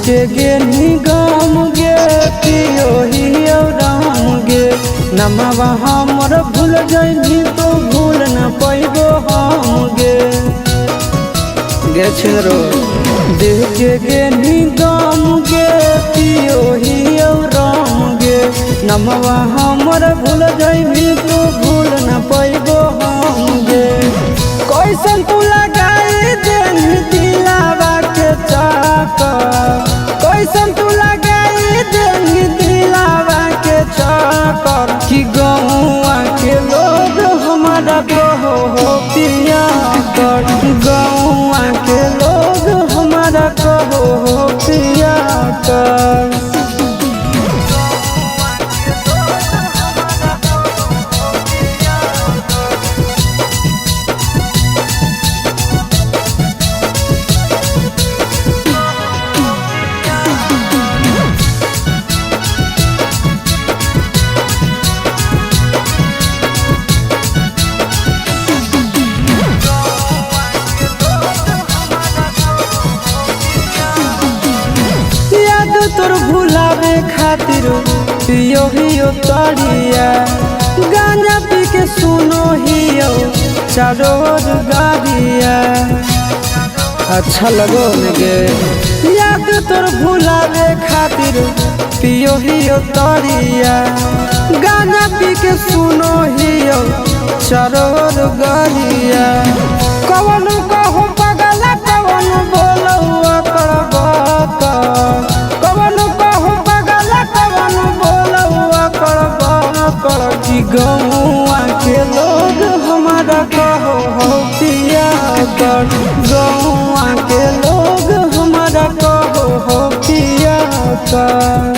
के गेनी गाम गे पियो हियो राम गे नमवा हमर भूल जाइनी तो भूल न पैबो हम गे छिनरो देह के गेनी गाम गे पियो हियो राम गे नमवा हमर भूल जाइनी तो भूल न पैबो हम गे कैसन तू लगाई देनी दिलावा के चाकर कैसन तू लगाई देनी दिलावा के चाकर कि गौआ के लोग हमारा कहो हो पिया कर गौआ के लोग हमारा कहो हो पिया कर तोर भुलावे खातिर पियो हियो तड़िया गांजा पी के सुनो हियो चारों ओर गाड़िया अच्छा लगो लगे याद तोर भुलावे खातिर पियो हियो तड़िया गांजा पी के सुनो हियो चारों ओर गाड़िया कवन कहो पगला कवन बोलो कर कि गौआ के लोग हमारा कहो हो पिया कर गौआ के लोग हमारा कहो हो पिया कर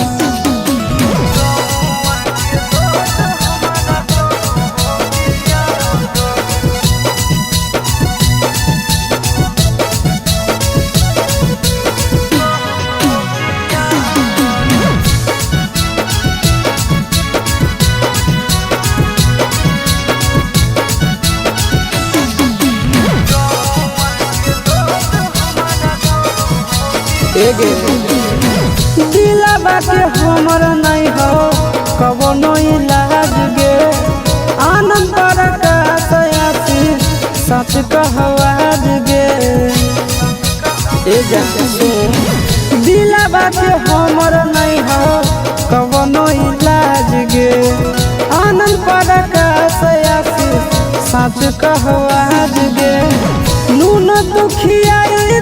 दिलावा के हमर नहीं हो कबो नहीं लाज गे आनंद प्रकाश आसी सच कहवाज गे दिलावा के हमर नहीं हो कबो नहीं लाज गे आनंद प्रकाश आसी सच कहवाज गे नून दुखिया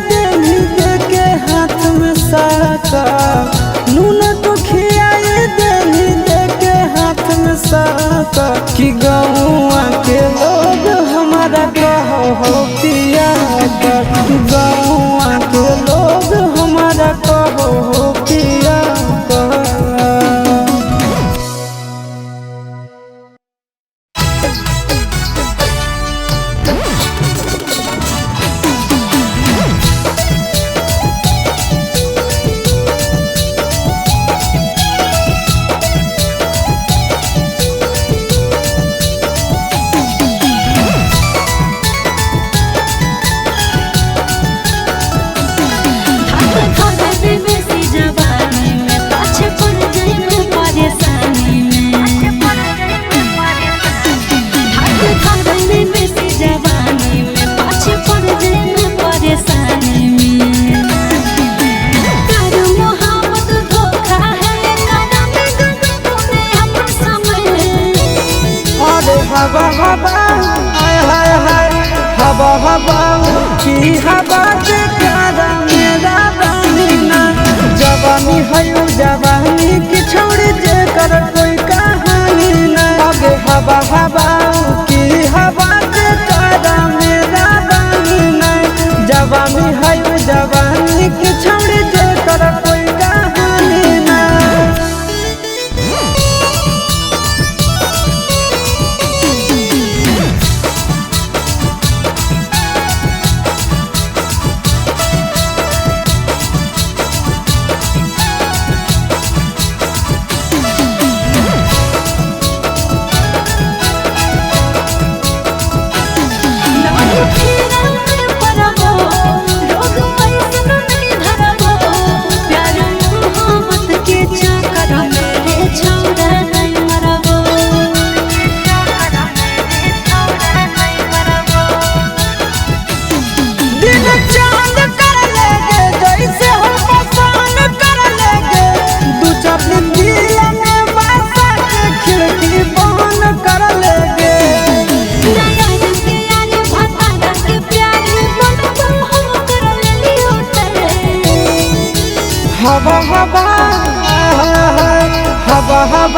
देनी दे के हाथ में साका नून दुखिया देनी दे के हाथ में साका कि गौआ के लोग हमारा कहो हो पिया कर गौआ के लोग हमारा कहो हो पिया कर हवा हवा हाय हाय हाय हवा हवा की हवा के प्यारा मेरा बानीना जवानी है जवानी की छोड़ जे कर कोई कहानी ना आगे हवा हवा की हवा के प्यारा मेरा बानीना जवानी है जवानी की छोड़ जे कर कोई कहानी ना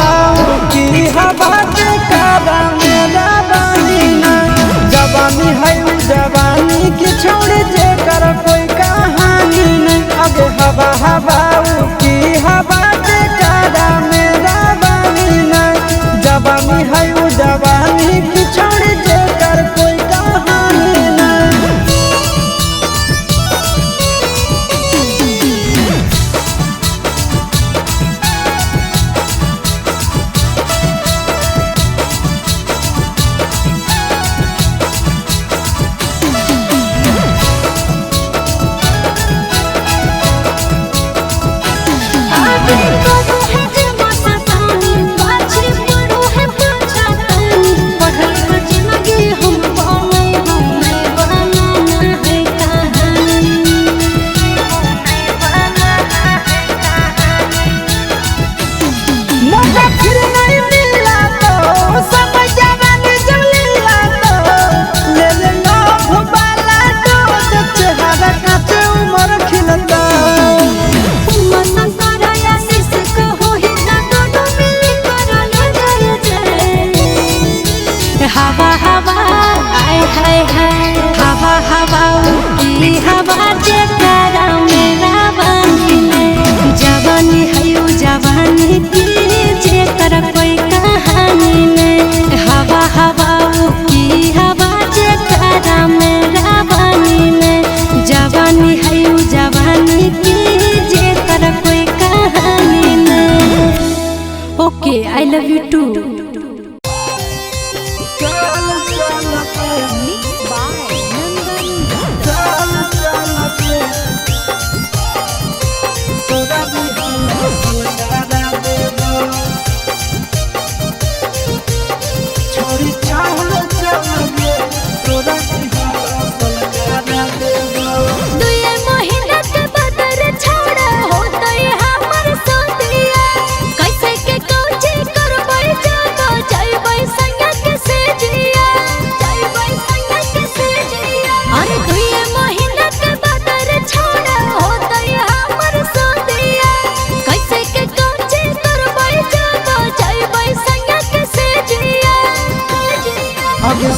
हवाओं की हवा के कारा मेरा बानी ना जवानी है जवानी की छोड़ जे कर कोई कहानी नहीं अगे हवा हवाओं की हवा के कारा मेरा बानी ना जवानी है जवानी की छोड़ जे कर कोई कहानी नहीं हवा हवा आय हाय हाय हवा हवा की हवा जे करा मेरा बानी में जवानी है जवानी की जे कर कोई कहानी में हवा हवा की हवा जे करा मेरा बानी में जवानी है जवानी की जे कर कोई कहानी में okay I love you too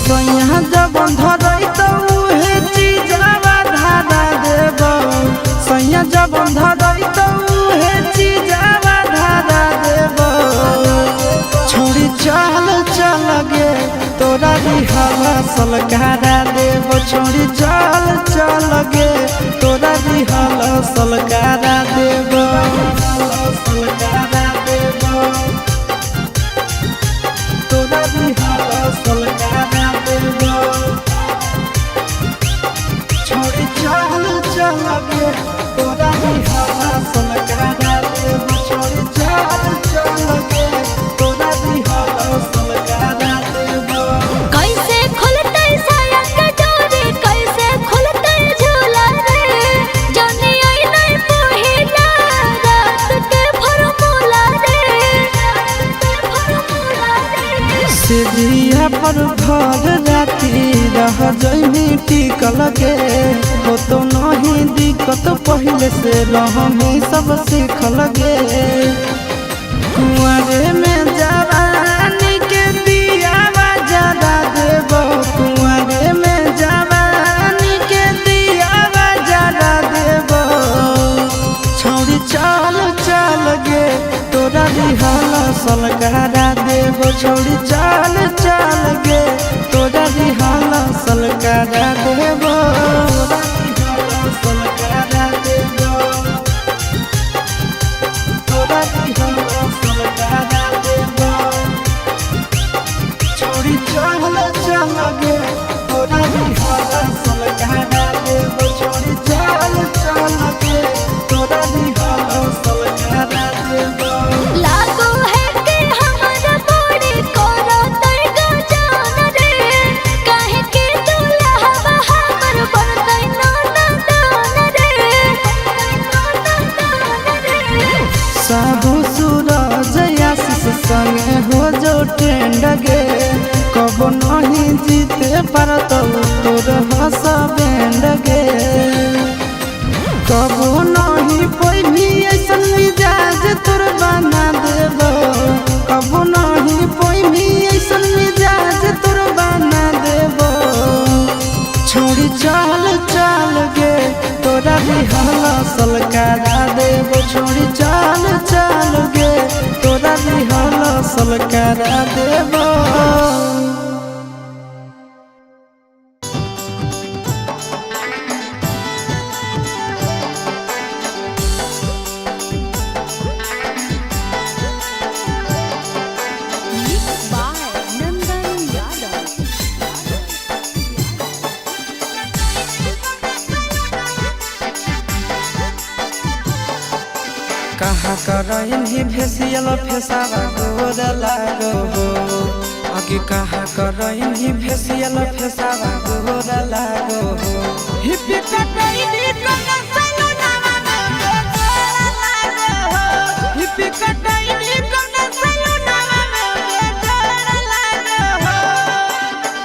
सोया जब धरई तो उहे चीजवा धारा देब सोया जब धरई तो उहे चीजवा धारा देब छोड़ी चल चल गे तोरा रिहवा सलकारा देब छोड़ी चल चल गे तोरा रिहवा सलकारा देब सलकारा देब तोरा रिहवा सलकारा छोड़ी चल चल गे तोरा रिहवा सलकारा देब छोड़ी चल चल गे तोरा रिहवा सलकारा देब कैसे खुलते साया के डोरी कैसे खुलते झूला रे जानी आई नहीं पहिला रात के फॉर्मूला रे सिधिया पर घर राती रह जइनी टिकल गे हो तो नहीं दिक्कत पहले से रहमी सब सीखल गे कुंवरे में जवानी के दियावा जला देब कुंवरे में जवानी के दियावा जला देब छोड़ी चल चल गे तोरा रिहवा सलकारा देब छोड़ी चल चल गे तोरा रिहवा सलकारा देब सलकारा देब तोरा रिहवा सलकारा देब छोड़ी चल चल गे तोरा रिहवा सलकारा देब छोड़ी चल चल गे तोरा रिहवा सलकारा देब लागो है के हमारा बड़ी कोरा तय गा जान रे काहे के दूल्हा हवा हमर बनतै नाना दान रे साबु सूरज आशीष संगे हो जो ट्रेंड गे कब नहीं जीते पारत तोर हंस बैंड गे कब नहीं पैभी ऐसन मिजाज तोर बना देबो कबो नहीं पैमी ऐसन मिजाज तोर बना देबो छोड़ी चल चल गे तोरा दिहल सल करा देबो छोड़ी चल चल गे तोरा दिहल सल करा देबो कहाँ करइन ही फेसियल फेसावा गोर लागो हो आगे कहाँ करइन ही फेसियल फेसावा गोर लागो हो हिप्पी कटैनी कना सलूनावा में गोर लागो हो हिप्पी कटैनी कना सलूनावा में गोर लागो हो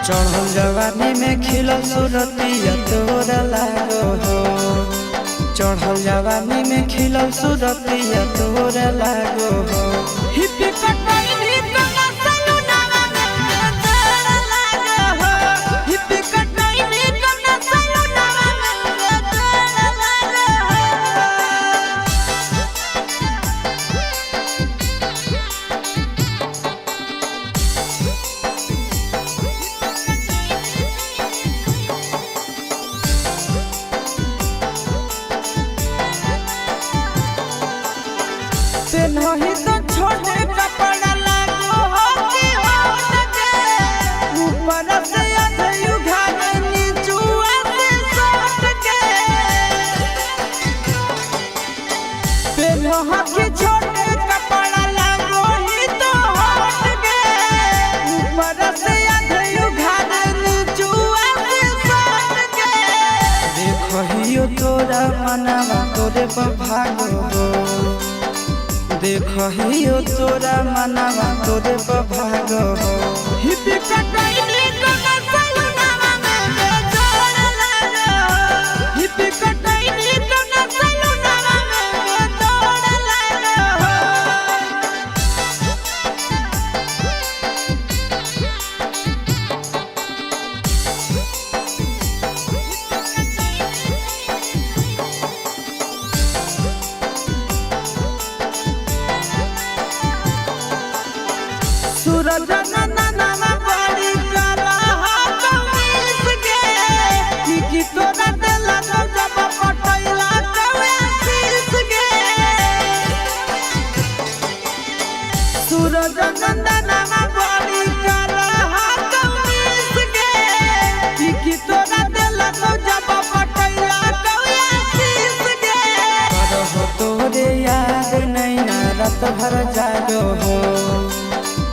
चढ़ल जवानी में खिलल सूरतिया तोर लागो हो चढ़ल जवानी में खिलल सूरतिया तोर लागो हो हिप्पी कटैनी कना सलूनावा में गोर लागो हो हिप्पी कटैनी कना सलूनावा में गोर लागो नहीं तो छोटे कपड़ा लागो हो कि हो सके ऊपर से अधयु घाने नीचुआ से सोट के पेन्हो कि छोटे कपड़ा लागो ही तो होट के ऊपर से अधयु घाने नीचुआ से सोट के देखहियो तोरा मनवा तोरे पर भागो हो देखहियो तोरा मनवा तोरे पर भागो हो हिप्पी कटैनी कना सलूनावा में गोर लागो हो हिप्पी कटैनी कना सलूनावा में गोर लागो हो सूरज नन्ना बड़ी कला कमीज गे कि तोरा देला तो जब पटैला कवे शीश गे सूरज नन्ना बड़ी कला कमीज गे कि तोरा देला तो जब पटैला कवे शीश गे करहो तोरे याद नैना रात भर जागो हो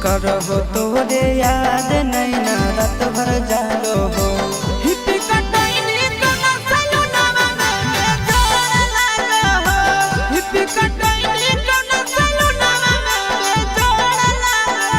करहो तोरे याद नैना रात भर जागो हो हिप्पी कटैनी कना सलूनावा में गोर लागो हो हिप्पी कटैनी कना सलूनावा में गोर लागो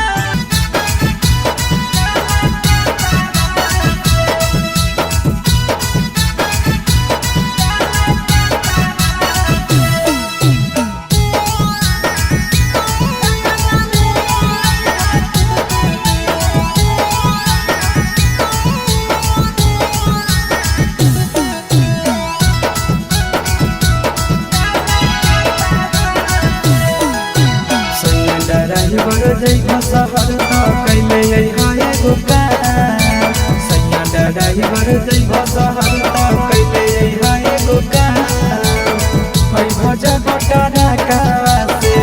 जइबो शहर त कैले हाय एगो काम सैया ड्राइवर जइबो शहर त कैले हाय एगो काम ऐ भज बटारा कावा से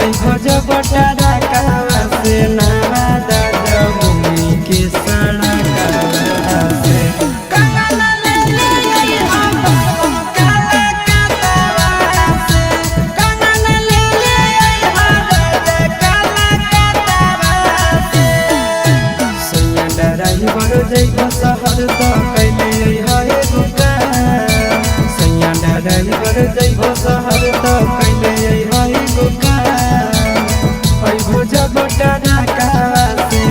ऐ भज बटारा कावा से नावा दादा भूमि के सड़क से काला ले ले हम काला कावा से काला ले ले हम ड्राइवर जइबो शहर त कैले हाय एगो काम सैया ड्राइवर जइबो शहर त कैले हाय एगो काम ऐ भोज बटारा कावा से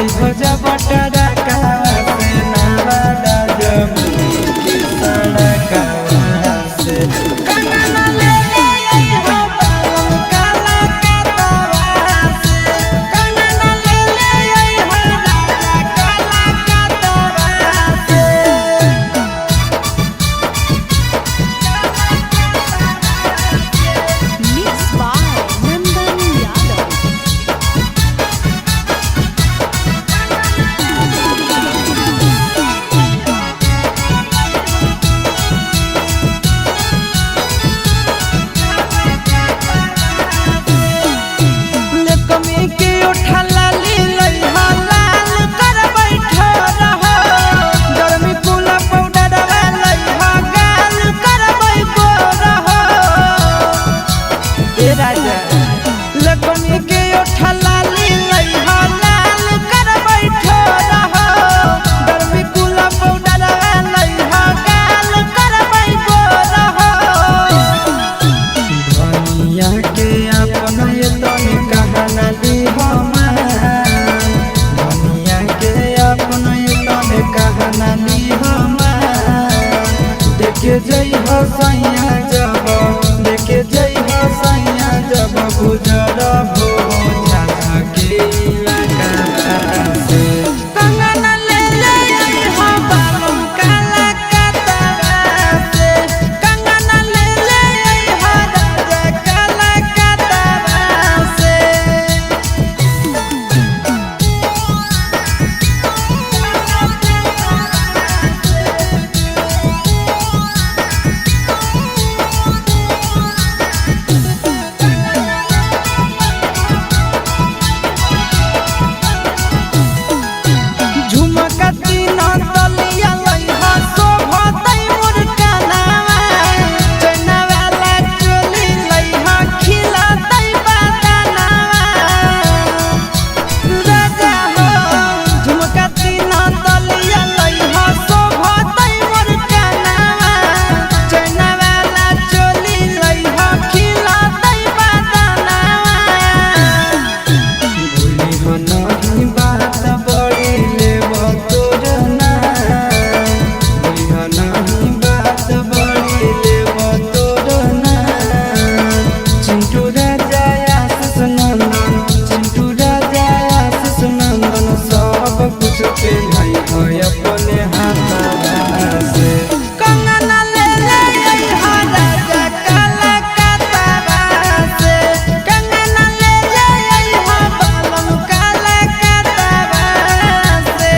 ऐ भोज बटारा कावा से नावा दाजमुनी के सड़क से काला ले ले हम सैया जब लेके जइहा सैया जब गुजर हो झाझा के इलाका से कंगन ले ले अइहा बालम काला कतरा से कंगन ले ले अइहा राजा काला कतरा से झुमकती न तलिया लइहा शोभतै मोर कानावा चैना वाला चोली लइहा खिलतै बदनावा राजा हो झुमकती न तलिया लइहा शोभतै मोर कानावा चैना वाला चोली लइहा खिलतै बदनावा भूली हो नहीं बात बड़ी लेब तोर ना भूली हो नहीं बात बड़ी लेब तोर ना चिंटू राजा आशीष नंदन चिंटू राजा आशीष नंदन सब कुछ के नहीं हो अपने हाथ से कंगन ले ले अइहा राजा काला कतरा से कंगन ले ले अइहा बालम काला कतरा से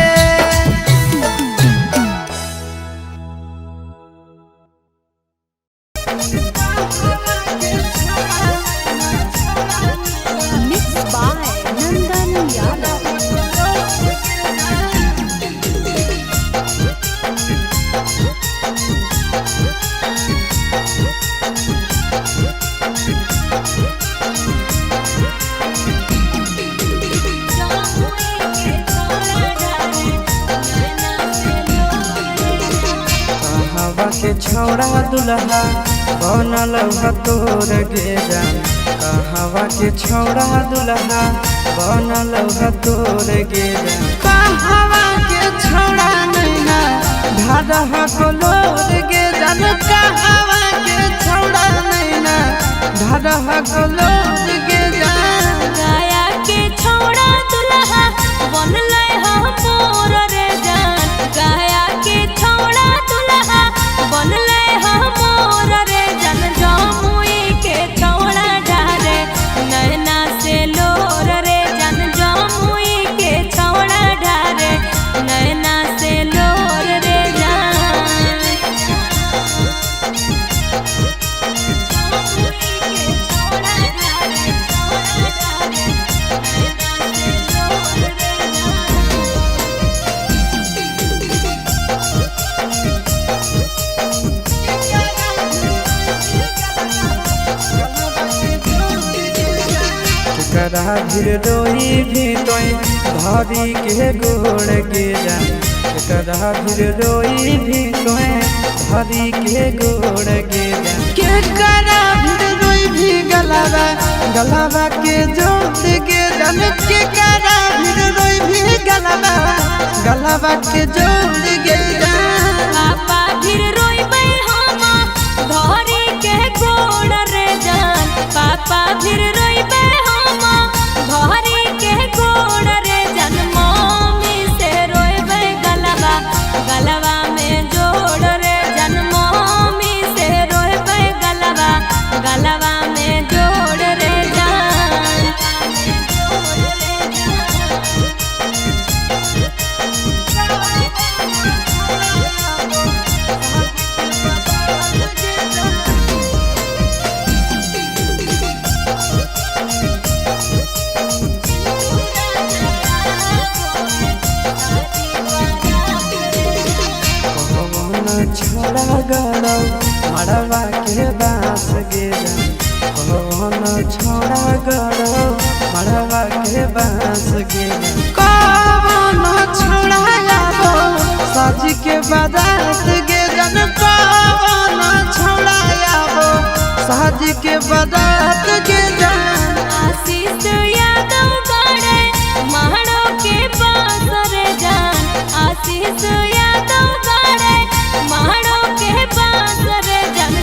Mixed by Nandan Yadav. कहवा के छौड़ा दुल्हा बनल ह तोर गेजा कहवा के छौड़ा दुल्हा बनल ह तोर गेजा कहवा के छौड़ा नैना ढाडह कलोर गेजा कहवा के छौड़ा नैना ढाडह कलोर गेजा गाया के छौड़ा दुल्हा बनले हम मोर रे जान गाया के छौड़ा दुल्हा बनले हम मोर रे जान जमुई के छौड़ा डारे नैना से लोर रे जान जमुई के छौड़ा डारे नैना से लोर रे जान करा भीर रोई भी तोई धरी के गोड़ गेजा करा भीर रोई भी तोई धरी के गोड़ गेजा के करा भीर रोई भी गलावा गलावा के जोत गेजा के करा भीर रोई भी गलावा के जोत गेजा पापा फिर रोइबे हम धरी के गोड़ रे जान पापा फिर रोइबे हम धरी के गोड़ रे जान मम्मी से रोइबे गलवा गलवा में जोड़ रे जान मम्मी से रोइबे गलवा गलवा में जोड़ रे जान छोड़ा गड़ौ मड़वा के बास गेजा कौन छोड़ा गड़ौ मड़वा के बास गेजा कौन छोड़ा आबो साज के बारात गेजा कौन छोड़ा आबो साज के बारात गेजा आशीष यादव गड़े मारो के पास रे जान आशीष यादव गड़े मारो के पास रे जान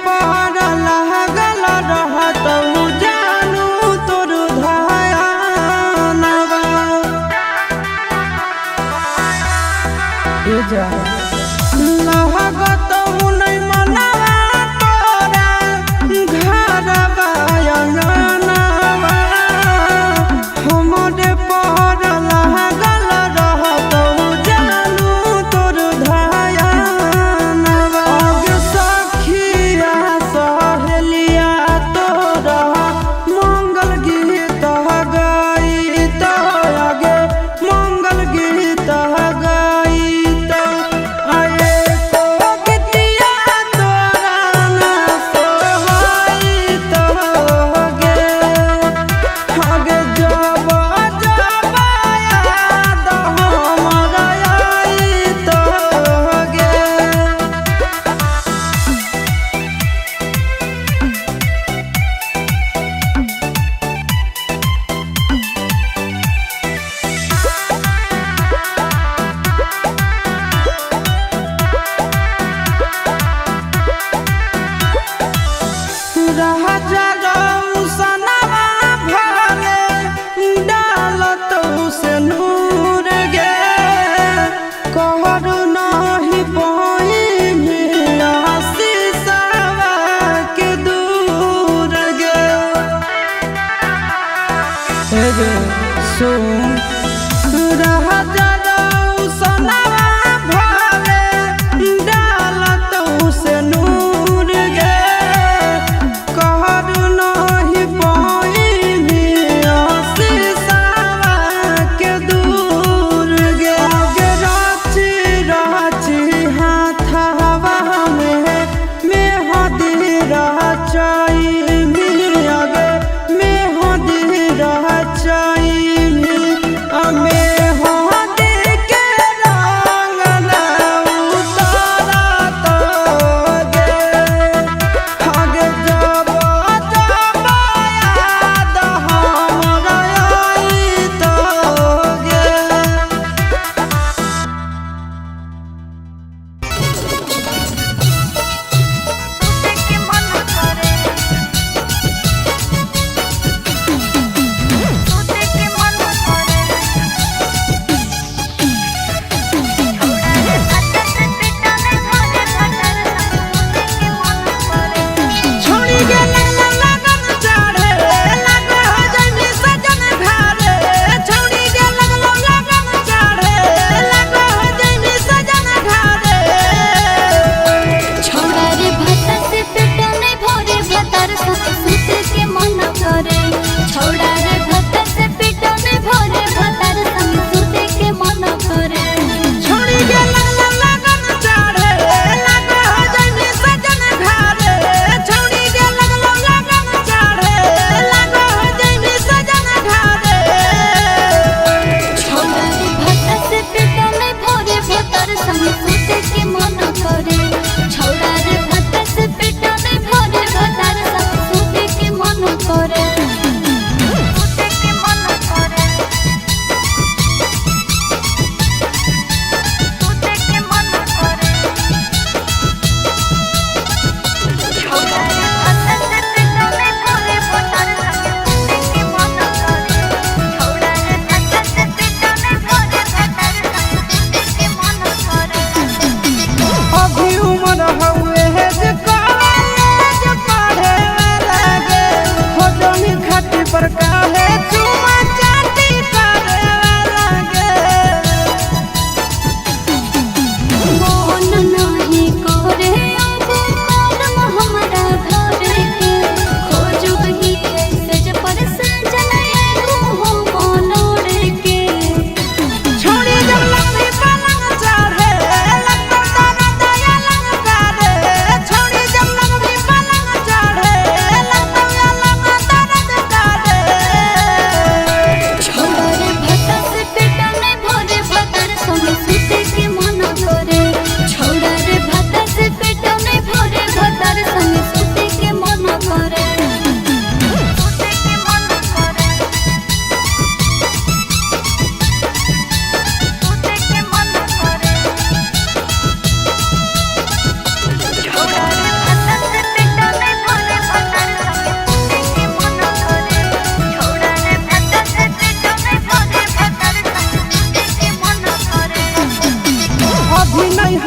पर लागल रहत जानू तोर धयानवा लगत मुनै मनवा तोरा घरवा अंगनवा हमरे पर लागल रहत जानू तोर धयानवा अगे सखिया सहेलिया तोरा मंगल गीत गईत आगे मंगल गीत गईत आए तो गीतिया तोरा ना सोहाईत गे आगे जब जब याद हमरा आईत गे। राजा रौशनवा भरे डालत से नूर गे कहर नाही पाई आशीषवा के दूर गे सुन राजा रौशनवा भरे डालत से नूर गे कहर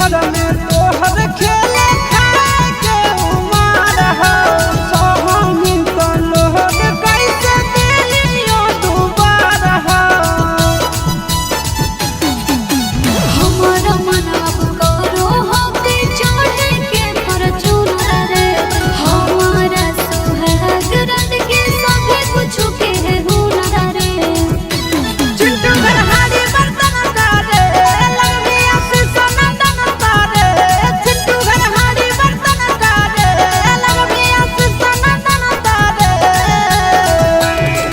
उमर में तोहर खेले खाए के उमर हो सोहनी तो लोग कैसे दिलियो दुबार हो हमारा मन अब करो होके चढ़े के परचून रे हमारा सुहाग रात के सभी कुछ के हुनर रे चिंटू घरहारी बर्तन तारे लगमिया से सनंदन तारे चिंटू घरहारी बर्तन तारे लगमिया से सनंदन तारे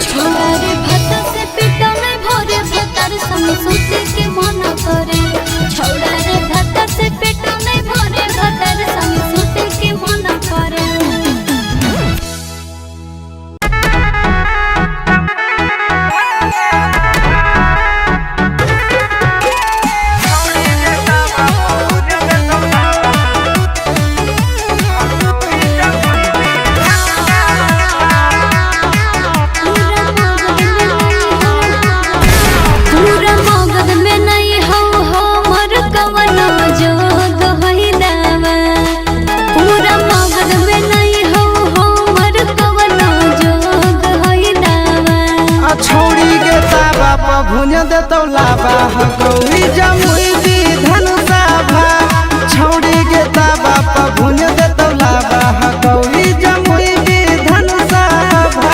छोड़ा रे भत से पिटा में भोरे भतर संग सुते के मन करे छोड़ा रे भत से पिटा में भोरे भतर संग सुते के मन करे पूरा मगध में नहीं हो हमर कवनो जोग होई दावा पूरा मगध में नहीं हो हमर कवनो जोग होई दावा छोड़ी के ताबा पर भुन देतौ लाबा गौरी जमुई विधन सभा छोड़ी के ताबा पर भुन देतौ लाबा गौरी जमुई विधन सभा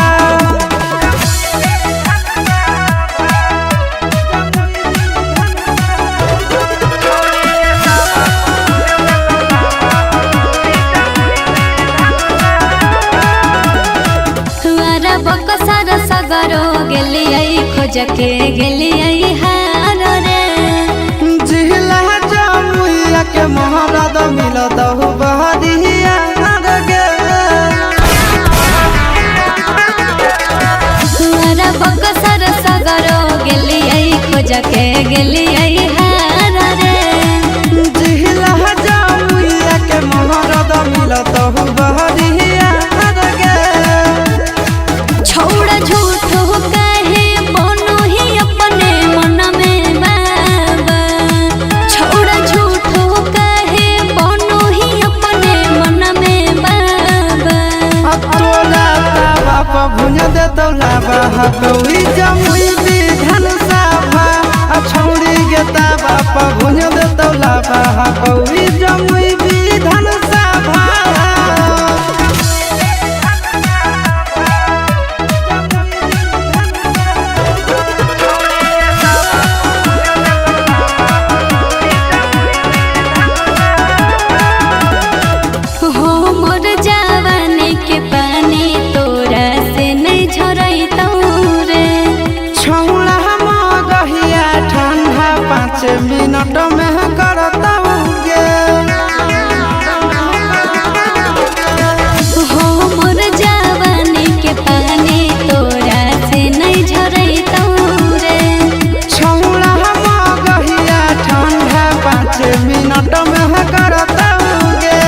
तुआरा बकसर सगरो गेलियै खोज के गेलियै हार रे जिला जमुइया के महाराज मिलत हो बहरिया गे तुआरा बकसर सगरो गेलियै खोज के गेलियै हार रे जिला जमुइया के महाराज मिलत हो बहरिया गे छोड़ा झूठ हो कहे बनो ही अपने मन में बाबा छोड़ा झूठ हो कहे बनो ही अपने मन में बाबा तोला ताबा पर भुन देतौ लाबा गौरी जमुई विधन सभा छौड़ी के ताबा पर भुन देतौ लाबा गौरी जमुई विधन सभा हमर जवानी के पानी तोरा से नहीं झरैतौ रे छौड़ा मगहिया ठंडा 5 मिनट में करतौ गे हमर जवानी के पानी तोरा से नहीं झरैतौ रे छौड़ा मगहिया ठंडा 5 मिनट में करतौ गे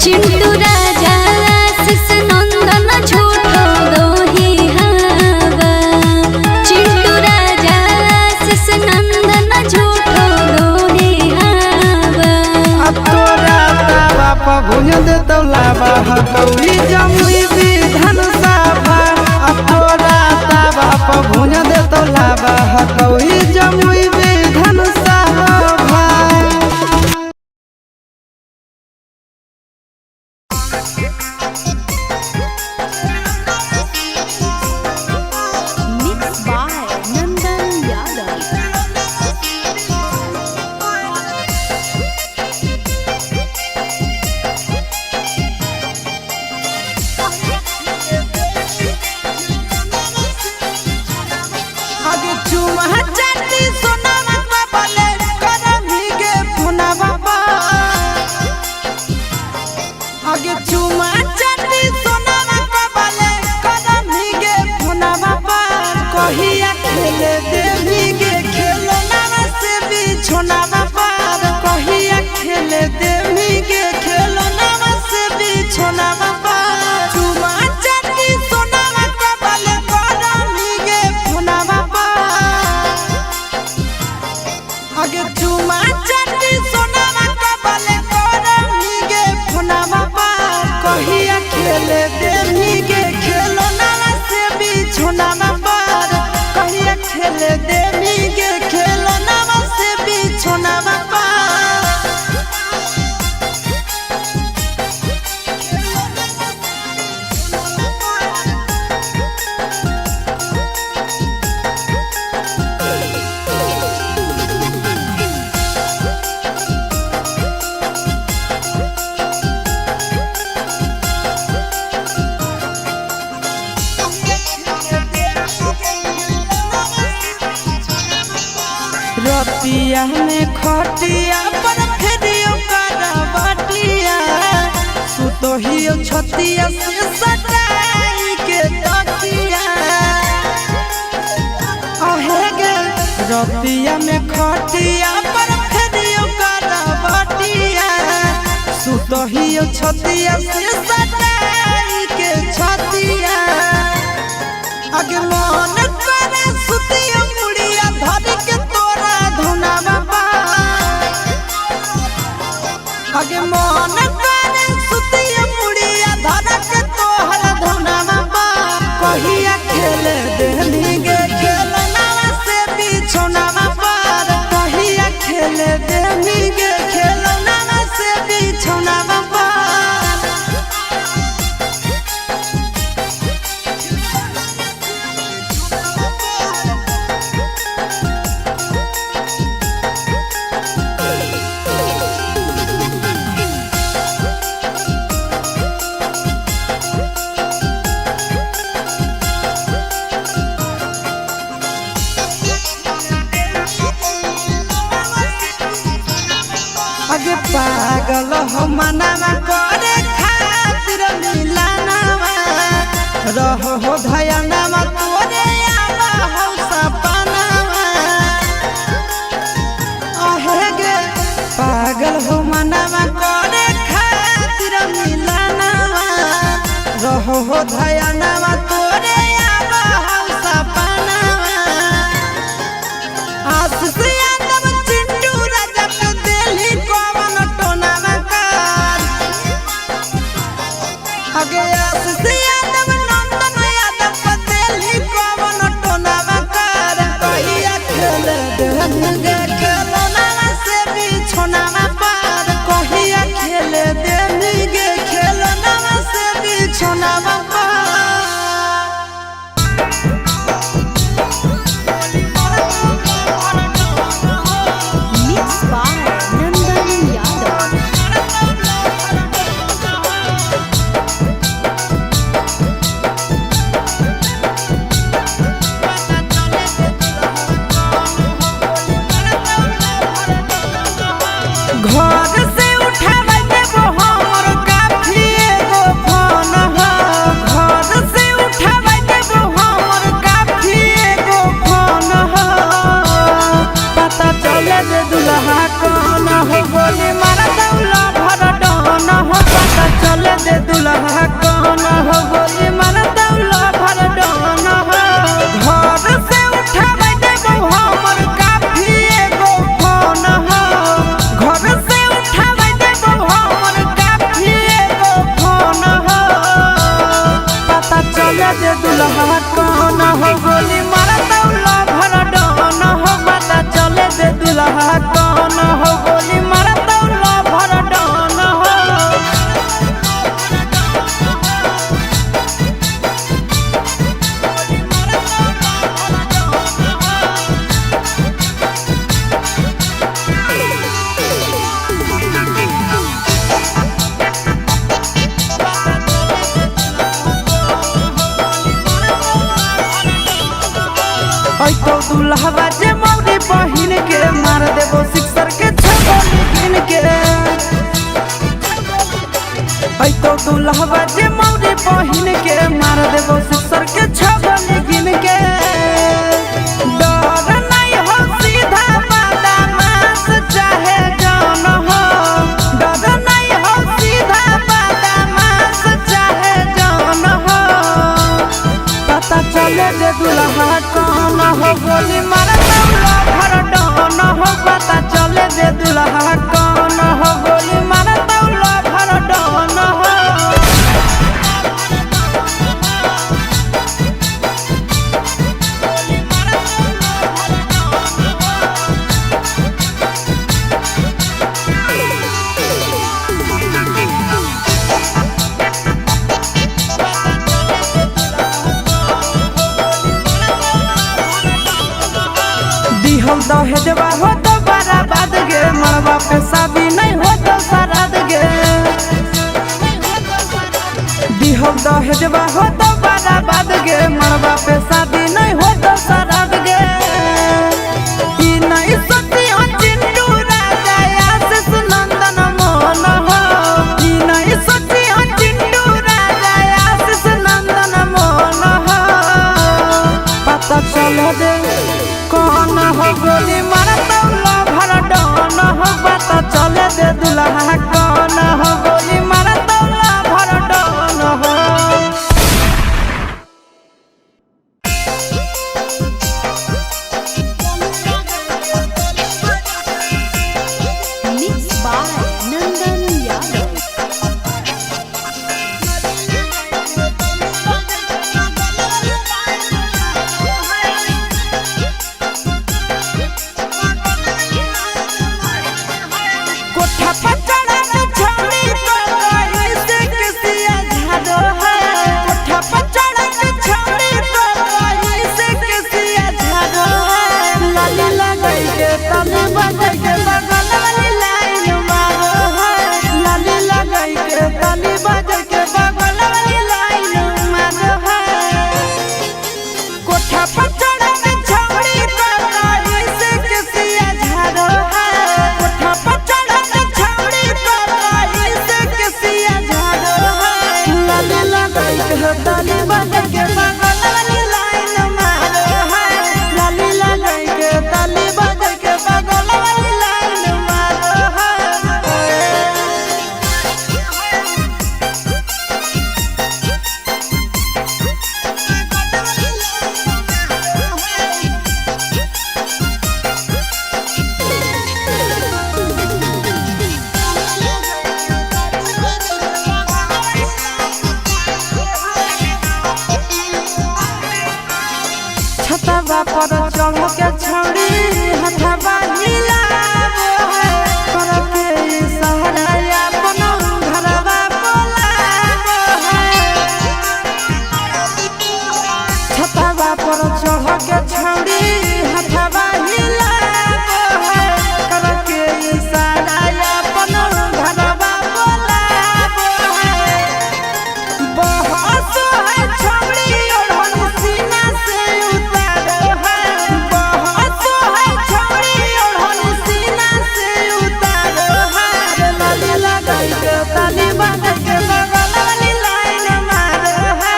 चिंटू राजा आशीष नंदन झूठो दोही हवा चिंटू राजा आशीष नंदन झूठो दोही हवा तोरा ताबा पर भुन देतौ लाबा गौरी जमुई विधन सभा तोरा ताबा पर भुन देतौ लाबा गौरी जमुई विधन सभा Mixed by Nandan Yadav. आगे चुमा चाटी सोना बाबा ले करमी के पुना बाबा आगे चुमा रतिया में खटिया पर फेरियो करवटिया सुतोहियो छतिया से सटाई के तकिया आहे गे रतिया में खटिया पर फेरियो करवटिया सुतोहियो छतिया से सटाई के छतिया आगे मन करे सुतिया मुड़िया धर के तोरा धुना बाबा आगे मन करे सुतिया मुड़िया धर के तोहरा धुना बाबा कहिया खेले देनी गे खेलना से बिछोना बाबा कहिया खेले देनी गे खेलना से बिछोना बाबा आगे पागल हो मनावा करे खातिर मिलानावा रहो हो धयनावा तोरे आवा हो सपनावा आहे गे पागल हो मनावा करे खातिर मिलानावा रहो हो धयनावा तोरे आवा हो सपनावा आशीष यादव चिंटू राजा के दिल्ली आगे आशीष यादव नंदन यादव पतेली कवन टोनावा कर कहिया खेले देनी गे खेलना से बिछोनावा पार कहिया खेले देनी गे खेलना से बिछोनावा पार Mixed by Nandan Yadav. घर से उठावे देबो हमर काफी एगो फोन हो घर से उठावे देबो हमर काफी एगो फोन हो पता चले जे दुल्हा कौन हो गोली मार दौला भर डन हो पता चले जे दुल्हा कौन हो गोली मार दौला भर डन हो घर से उठावे देबो हमर काफी एगो फोन हो घर से उठावे देबो हमर काफी एगो फोन हो पता चले जे दुल्हा कौन हो गोली मार दौला भर डन हो पता चले जे दुल्हा कौन हो गोली मार दौला भर डन हो तो दुल्हवा जे मौरी बहिन के मार देबो सिक्सर के छगोली गिन के तो दुल्हवा जे मौरी बहिन के मार देबो सिक्सर के छगोली गिन के डर नहीं हो सीधा बदमाश चाहे जान हो डर नहीं हो सीधा बदमाश चाहे जान हो पता चले जे दुल्हा कौन हो गोली मार दौला भर डन हो पता चले जे दुल्हा कौन हो गोली मार दौला भर डन हो दिहल दहेजवा हो तो बड़ा बाद गे मरवा पे शादी नहीं हो तो सराद गे दिहल दहेजवा हो तो बड़ा बाद गे मरवा पे शादी नहीं हो तो सराद गे ई नहीं सती कौन हो गोली मारता भर डन हो। Mixed by Nandan Yadav. कोठा पर चढ़ा के छौड़ी कोई से किसिया झाड़ो है। कोठा पर चढ़ा के छौड़ी कोई से किसिया झाड़ो है। लाली लगाई के तने बजे के बगल वाली लाइन मारो है। लाली लगाई के तने बजे के बगल वाली लाइन मारो है। कोठा पर चढ़ा के छौड़ी कोई से किसिया झाड़ो है। कोठा पर चढ़ा के छौड़ी कोई से किसिया झाड़ो है। लाली लगाई के तने बजे के बगल वाली लाइन मारो है। लाली लगाई के तने बजे के बगल वाली लाइन मारो है। छतवा पर चढ़ के छौड़ी हथवा हिलावो है। कर के इशारा अपन घरवा बोलावो है। छतवा पर चढ़ के छौड़ी हथवा हिलावो है। कर के इशारा अपन घरवा बोलावो है। बहस है छौड़ी ओढ़न सीना से उतारो है। बहस है छौड़ी ओढ़न सीना से उतारो है। लाली लगाई के ताली बजा के बगल वाली लाइन मारो है।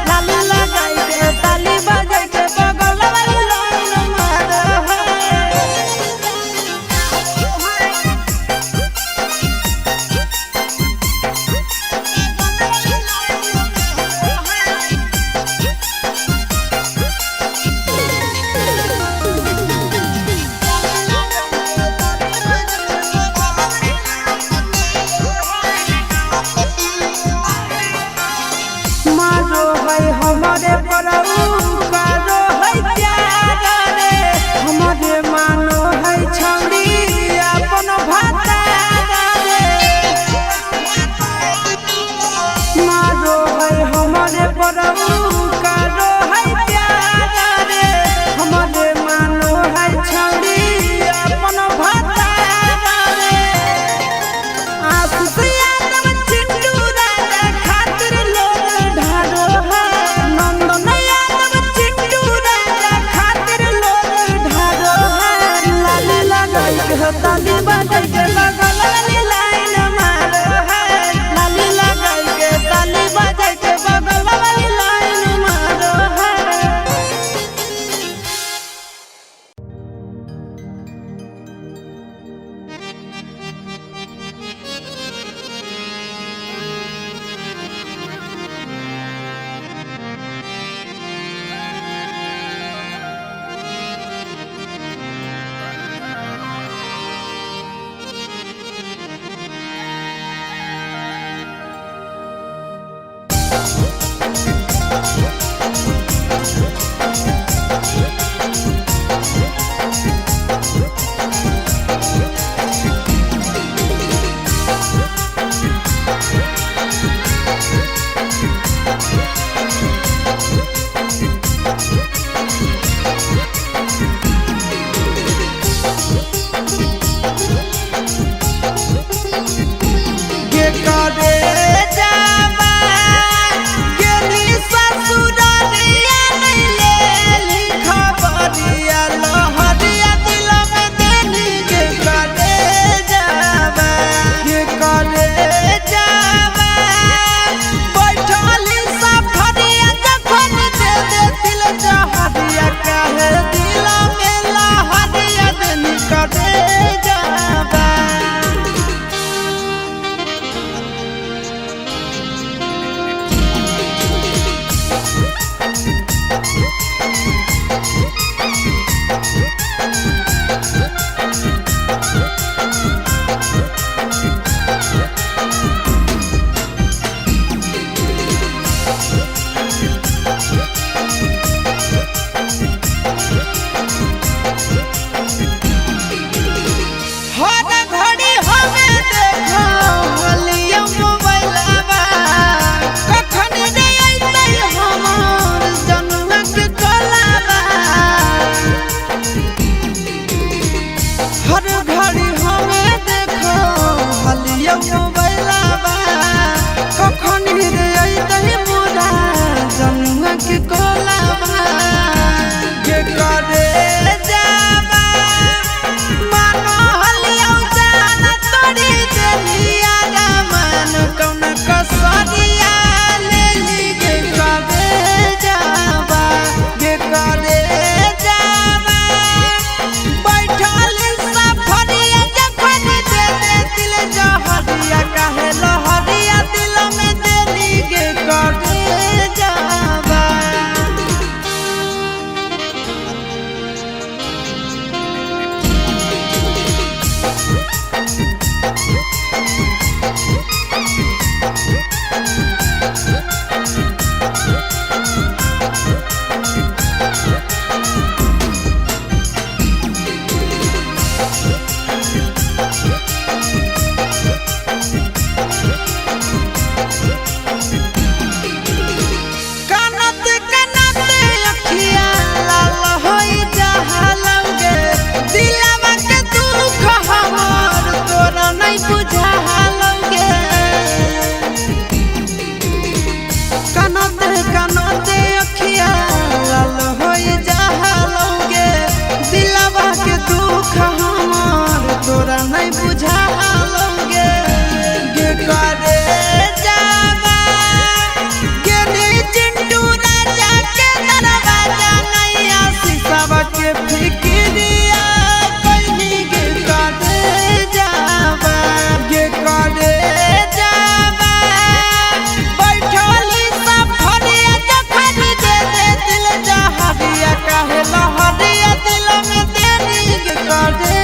लाली लगाई के ताली बजा के बगल वाली लाइन मारो है। मारो है हमारे परऊ करो है प्यार रे। हमारे मानो है छौड़ी अपन भातार रे। मारो है हमारे परऊ करो है प्यार रे। हमारे मानो है छौड़ी अपन भातार रे। आशीष यादव चिंटू राजा खातिर लोग ढारो है। नंदन यादव चिंटू राजा खातिर लोग ढारो है। लाली लगाई के ताली बजा के बगल वाली लाइन मारो है। लाली लगाई के ताली बजा करे